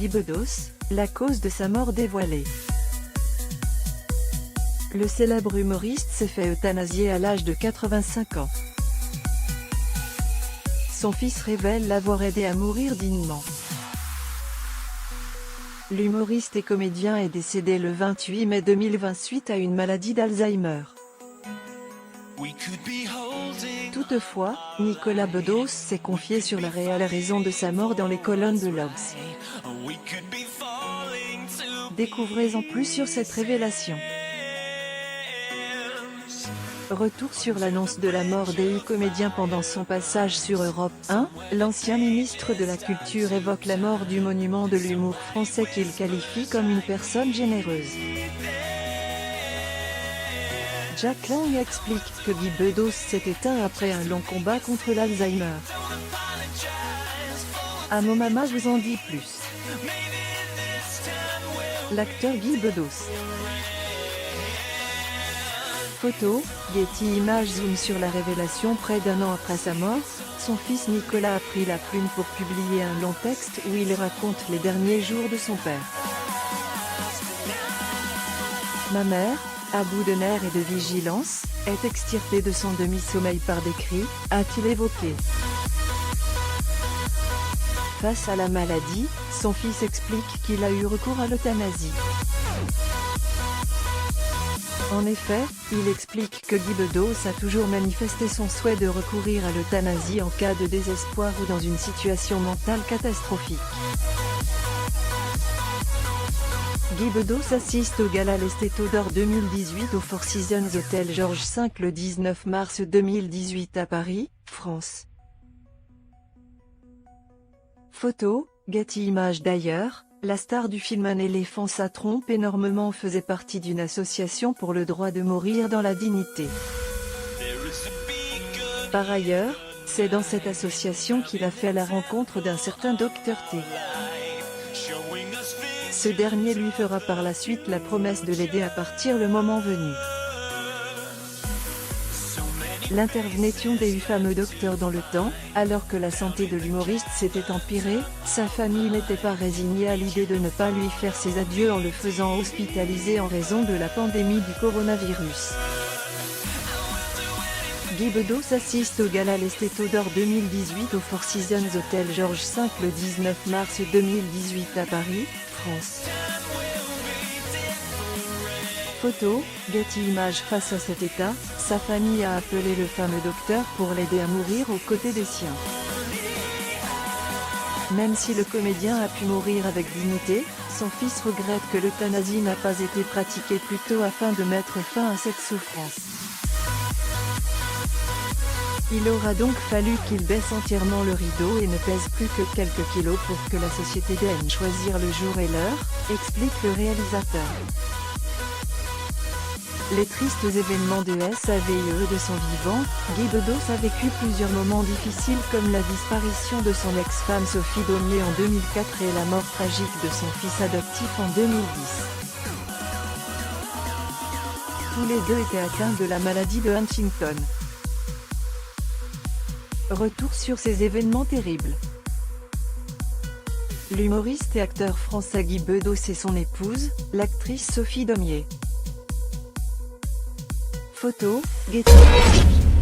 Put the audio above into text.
Guy Bedos, la cause de sa mort dévoilée. Le célèbre humoriste s'est fait euthanasier à l'âge de 85 ans. Son fils révèle l'avoir aidé à mourir dignement. L'humoriste et comédien est décédé le 28 mai 2020 suite à une maladie d'Alzheimer. Toutefois, Nicolas Bedos s'est confié sur la réelle raison de sa mort dans les colonnes de l'Obs. Découvrez en plus sur cette révélation. Retour sur l'annonce de la mort des comédiens pendant son passage sur Europe 1, l'ancien ministre de la Culture évoque la mort du monument de l'humour français qu'il qualifie comme une personne généreuse. Jack Lang explique que Guy Bedos s'est éteint après un long combat contre l'Alzheimer. Amomama vous en dit plus. L'acteur Guy Bedos. Photo, Getty Images zoom sur la révélation près d'un an après sa mort. Son fils Nicolas a pris la plume pour publier un long texte où il raconte les derniers jours de son père. Ma mère, à bout de nerfs et de vigilance, est extirpée de son demi-sommeil par des cris, a-t-il évoqué. Face à la maladie, son fils explique qu'il a eu recours à l'euthanasie. En effet, il explique que Guy Bedos a toujours manifesté son souhait de recourir à l'euthanasie en cas de désespoir ou dans une situation mentale catastrophique. Guy Bedos assiste au gala l'Esteto d'Or 2018 au Four Seasons Hôtel Georges V le 19 mars 2018 à Paris, France. Photo, Getty Images d'ailleurs, la star du film Un éléphant ça trompe énormément faisait partie d'une association pour le droit de mourir dans la dignité. Par ailleurs, c'est dans cette association qu'il a fait la rencontre d'un certain Dr T. Ce dernier lui fera par la suite la promesse de l'aider à partir le moment venu. L'intervention des fameux docteurs dans le temps, alors que la santé de l'humoriste s'était empirée, sa famille n'était pas résignée à l'idée de ne pas lui faire ses adieux en le faisant hospitaliser en raison de la pandémie du coronavirus. Guy Bedos assiste au gala l'Esteto d'Or 2018 au Four Seasons Hôtel Georges V le 19 mars 2018 à Paris, France. Photo, Getty Images. Face à cet état, sa famille a appelé le fameux docteur pour l'aider à mourir aux côtés des siens. Même si le comédien a pu mourir avec dignité, son fils regrette que l'euthanasie n'a pas été pratiquée plus tôt afin de mettre fin à cette souffrance. Il aura donc fallu qu'il baisse entièrement le rideau et ne pèse plus que quelques kilos pour que la société daigne choisir le jour et l'heure, explique le réalisateur. Les tristes événements de SAVE de son vivant, Guy Bedos a vécu plusieurs moments difficiles comme la disparition de son ex-femme Sophie Daumier en 2004 et la mort tragique de son fils adoptif en 2010. Tous les deux étaient atteints de la maladie de Huntington. Retour sur ces événements terribles. L'humoriste et acteur français Guy Bedos et son épouse, l'actrice Sophie Daumier. Photo, Getty.